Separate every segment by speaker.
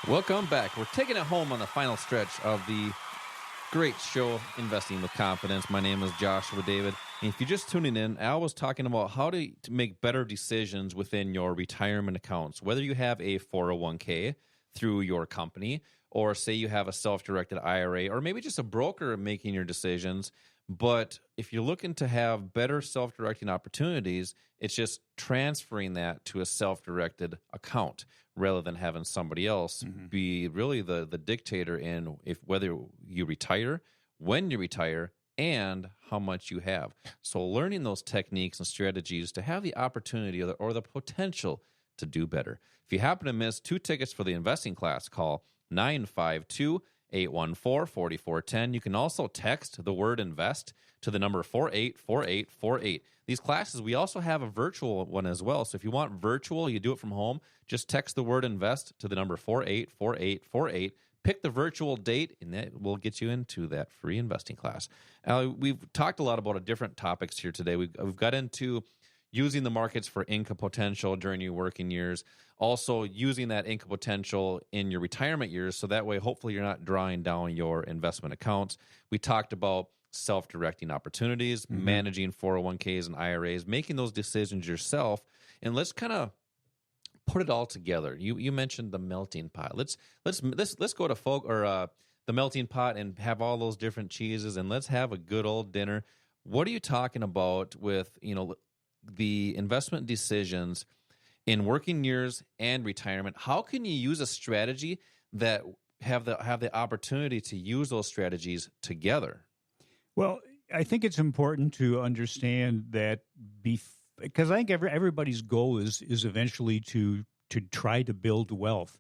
Speaker 1: Welcome back. We're taking it home on the final stretch of the great show, Investing with Confidence. My name is Joshua David. And if you're just tuning in, Al was talking about how to make better decisions within your retirement accounts, whether you have a 401k through your company, or say you have a self-directed IRA, or maybe just a broker making your decisions. But if you're looking to have better self-directing opportunities, it's just transferring that to a self-directed account rather than having somebody else be really the dictator in whether you retire, when you retire, and how much you have. So learning those techniques and strategies to have the opportunity or the potential to do better. If you happen to miss 2 tickets for the investing class, call 952-814-4410. You can also text the word invest to the number 484848. These classes, we also have a virtual one as well. So if you want virtual, you do it from home, just text the word invest to the number 484848. Pick the virtual date, and that will get you into that free investing class. We've talked a lot about different topics here today. We've got into using the markets for income potential during your working years, also using that income potential in your retirement years, so that way hopefully you're not drawing down your investment accounts. We talked about self-directing opportunities, managing 401ks and IRAs, making those decisions yourself, and let's kind of put it all together. You mentioned the melting pot. Let's go to the melting pot and have all those different cheeses, and let's have a good old dinner. What are you talking about with the investment decisions in working years and retirement? How can you use a strategy that have the opportunity to use those strategies together?
Speaker 2: Well, I think it's important to understand that because I think everybody's goal is eventually to try to build wealth.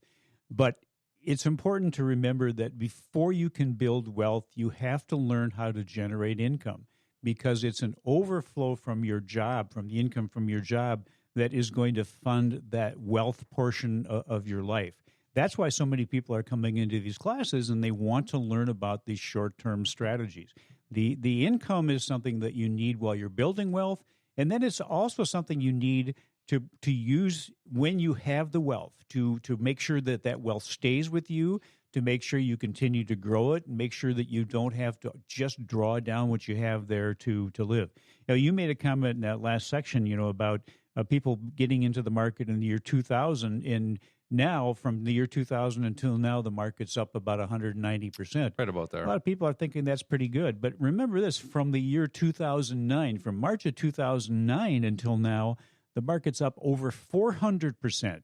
Speaker 2: But it's important to remember that before you can build wealth, you have to learn how to generate income, because it's an overflow from your job, from the income from your job, that is going to fund that wealth portion of your life. That's why so many people are coming into these classes, and they want to learn about these short-term strategies. The income is something that you need while you're building wealth, and then it's also something you need to use when you have the wealth, to make sure that wealth stays with you, to make sure you continue to grow it, and make sure that you don't have to just draw down what you have there to live. You made a comment in that last section, about people getting into the market in the year 2000, and now, from the year 2000 until now, the market's up about 190%.
Speaker 1: Right about there.
Speaker 2: A lot of people are thinking that's pretty good. But remember this, from the year 2009, from March of 2009 until now, the market's up over 400%.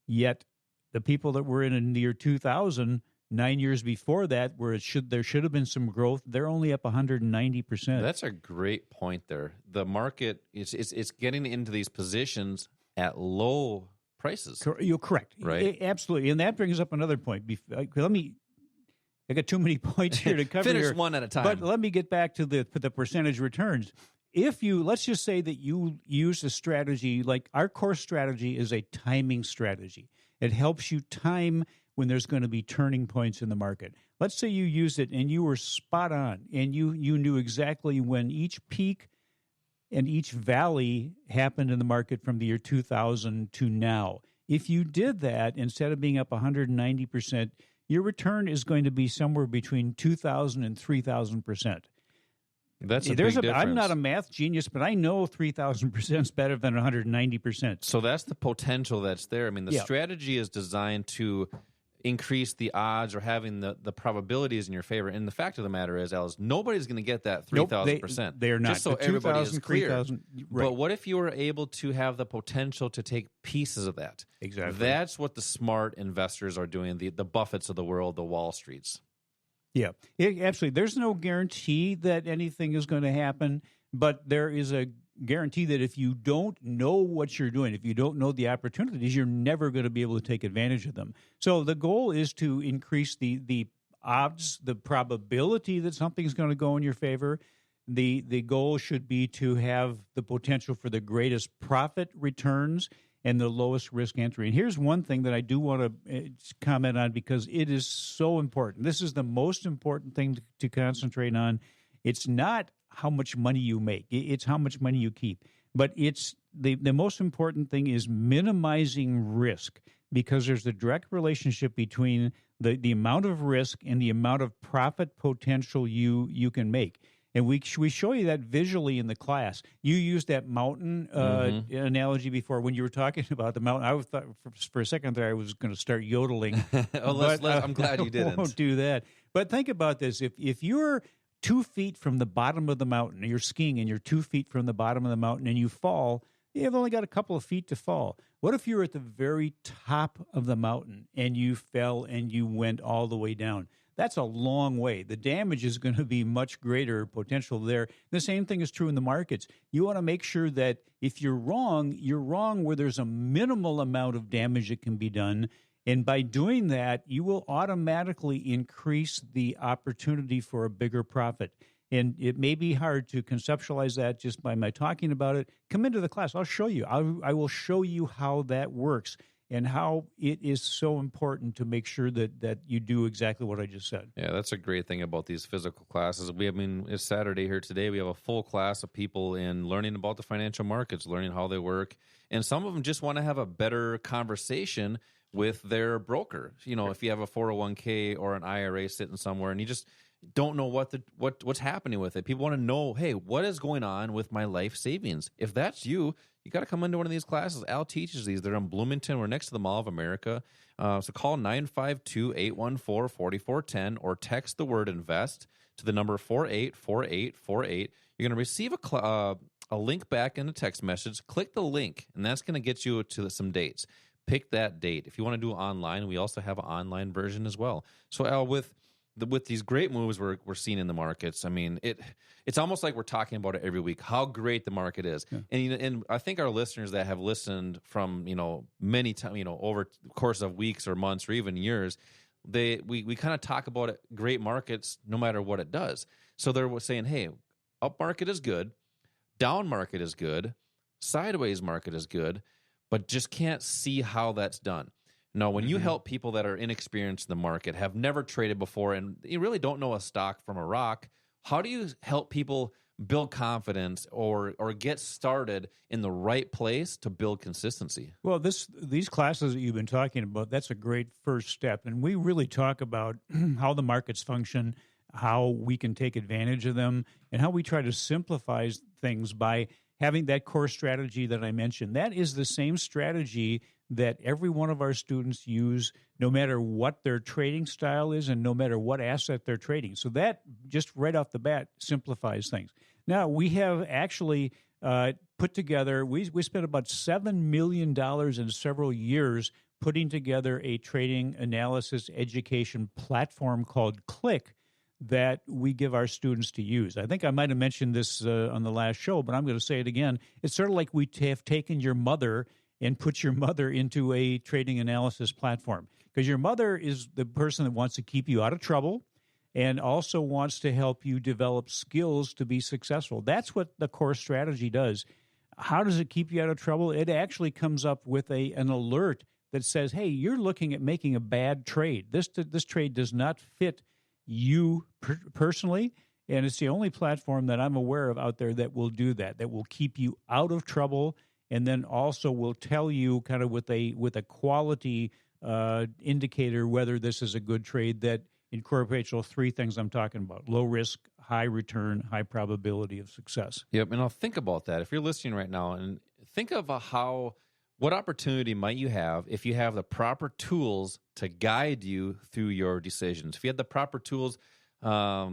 Speaker 2: Yet the people that were in the year 2000, 9 years before that, where there should have been some growth, they're only up 190%.
Speaker 1: That's a great point there. The market it's getting into these positions at low prices.
Speaker 2: You're correct.
Speaker 1: Right?
Speaker 2: Absolutely. And that brings up another point. I got too many points here to cover.
Speaker 1: Finish
Speaker 2: here,
Speaker 1: one at a time.
Speaker 2: But let me get back to the percentage returns. Let's just say that you use a strategy, like our core strategy is a timing strategy. It helps you time when there's going to be turning points in the market. Let's say you used it and you were spot on, and you knew exactly when each peak and each valley happened in the market from the year 2000 to now. If you did that, instead of being up 190%, your return is going to be somewhere between 2,000 and 3,000%.
Speaker 1: That's a big difference.
Speaker 2: I'm not a math genius, but I know 3,000% is better than 190%.
Speaker 1: So that's the potential that's there. I mean, the strategy is designed to increase the odds or having the probabilities in your favor. And the fact of the matter is, Alice, nobody's going to get that 3,000%.
Speaker 2: They're not.
Speaker 1: Just so everybody is clear.
Speaker 2: 3,000, right.
Speaker 1: But what if you were able to have the potential to take pieces of that?
Speaker 2: Exactly.
Speaker 1: That's what the smart investors are doing, the Buffetts of the world, the Wall Streets.
Speaker 2: Yeah, absolutely. There's no guarantee that anything is going to happen, but there is a guarantee that if you don't know what you're doing, if you don't know the opportunities, you're never going to be able to take advantage of them. So the goal is to increase the odds, the probability that something's going to go in your favor. The goal should be to have the potential for the greatest profit returns and the lowest risk entry. And here's one thing that I do want to comment on, because it is so important. This is the most important thing to concentrate on. It's not how much money you make. It's how much money you keep. But it's the most important thing is minimizing risk. because there's a direct relationship between the amount of risk and the amount of profit potential you can make. And we show you that visually in the class. You used that mountain analogy before when you were talking about the mountain. I thought for a second there I was going to start yodeling.
Speaker 1: I'm glad you didn't.
Speaker 2: I won't do that. But think about this: if you're 2 feet from the bottom of the mountain, you're skiing and you're 2 feet from the bottom of the mountain, and you fall, you've only got a couple of feet to fall. What if you were at the very top of the mountain and you fell and you went all the way down? That's a long way. The damage is going to be much greater potential there. The same thing is true in the markets. You want to make sure that if you're wrong where there's a minimal amount of damage that can be done. And by doing that, you will automatically increase the opportunity for a bigger profit. And it may be hard to conceptualize that just by my talking about it. Come into the class. I'll show you. I will show you how that works and how it is so important to make sure that you do exactly what I just said.
Speaker 1: Yeah, that's a great thing about these physical classes. It's Saturday here today. We have a full class of people in learning about the financial markets, learning how they work. And some of them just want to have a better conversation with their broker. If you have a 401k or an IRA sitting somewhere and you just don't know what's happening with it. People want to know, hey, what is going on with my life savings? If that's you got to come into one of these classes. Al teaches these. They're in Bloomington. We're next to the Mall of America. So call 952-814-4410 or text the word invest to the number 484848. You're going to receive a link back in a text message. Click the link, and that's going to get you to some dates. Pick that date. If you want to do it online, we also have an online version as well. So Al, with these great moves we're seeing in the markets, I mean, it's almost like we're talking about it every week, how great the market is. Yeah. And I think our listeners that have listened from, many times, over the course of weeks or months or even years, we kind of talk about it, great markets no matter what it does. So they're saying, hey, up market is good, down market is good, sideways market is good, but just can't see how that's done. No, when you help people that are inexperienced in the market, have never traded before, and you really don't know a stock from a rock, how do you help people build confidence or get started in the right place to build consistency?
Speaker 2: Well, these classes that you've been talking about, that's a great first step. And we really talk about how the markets function, how we can take advantage of them, and how we try to simplify things by having that core strategy that I mentioned. That is the same strategy that every one of our students use, no matter what their trading style is and no matter what asset they're trading. So that just right off the bat simplifies things. Now, we have actually put together, we spent about $7 million in several years putting together a trading analysis education platform called Click that we give our students to use. I think I might have mentioned this on the last show, but I'm going to say it again. It's sort of like we have taken your mother and put your mother into a trading analysis platform, because your mother is the person that wants to keep you out of trouble and also wants to help you develop skills to be successful. That's what the core strategy does. How does it keep you out of trouble? It actually comes up with an alert that says, hey, you're looking at making a bad trade. This trade does not fit you personally, and it's the only platform that I'm aware of out there that will do that will keep you out of trouble, and then also will tell you kind of with a quality indicator whether this is a good trade that incorporates all three things I'm talking about: low risk, high return, high probability of success.
Speaker 1: Yep, and I'll think about that. If you're listening right now, and think of what opportunity might you have if you have the proper tools to guide you through your decisions. If you had the proper tools, I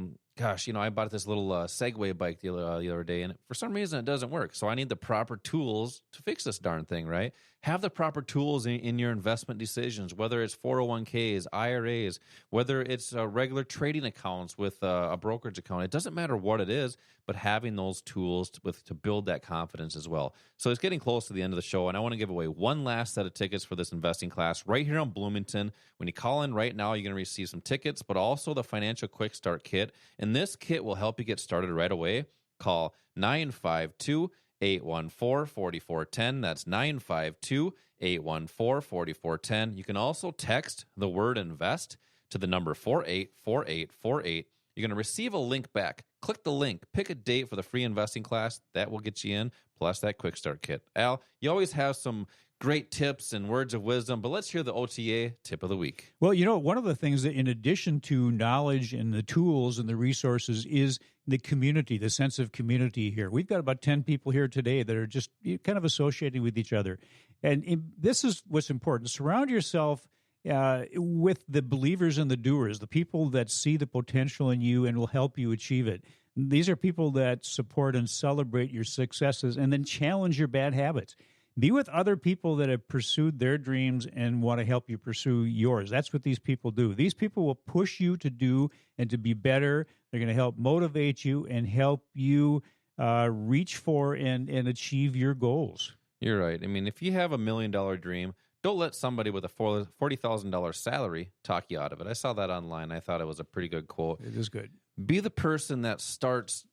Speaker 1: bought this little Segway bike the other day, and for some reason it doesn't work. So I need the proper tools to fix this darn thing, right? Have the proper tools in your investment decisions, whether it's 401ks, IRAs, whether it's regular trading accounts with a brokerage account. It doesn't matter what it is, but having those tools to build that confidence as well. So it's getting close to the end of the show, and I want to give away one last set of tickets for this investing class right here in Bloomington. When you call in right now, you're going to receive some tickets, but also the Financial Quick Start Kit. And this kit will help you get started right away. Call 952-814-4410. That's 952-814-4410. You can also text the word invest to the number 484848. You're going to receive a link back. Click the link. Pick a date for the free investing class. That will get you in, plus that quick start kit. Al, you always have some great tips and words of wisdom, but let's hear the OTA tip of the week.
Speaker 2: Well, one of the things that, in addition to knowledge and the tools and the resources, is the community, the sense of community here. We've got about 10 people here today that are just kind of associating with each other. And this is what's important. Surround yourself with the believers and the doers, the people that see the potential in you and will help you achieve it. These are people that support and celebrate your successes and then challenge your bad habits. Be with other people that have pursued their dreams and want to help you pursue yours. That's what these people do. These people will push you to do and to be better. They're going to help motivate you and help you reach for and achieve your goals.
Speaker 1: You're right. I mean, if you have $1 million dream, don't let somebody with a $40,000 salary talk you out of it. I saw that online. I thought it was a pretty good quote.
Speaker 2: It is good.
Speaker 1: Be the person that starts,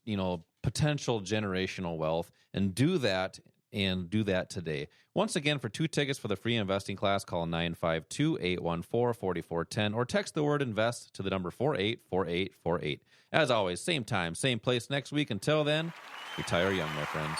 Speaker 1: potential generational wealth, and do that today. Once again, for 2 tickets for the free investing class, call 952-814-4410 or text the word invest to the number 484848. As always, same time, same place next week. Until then, retire young, my friends.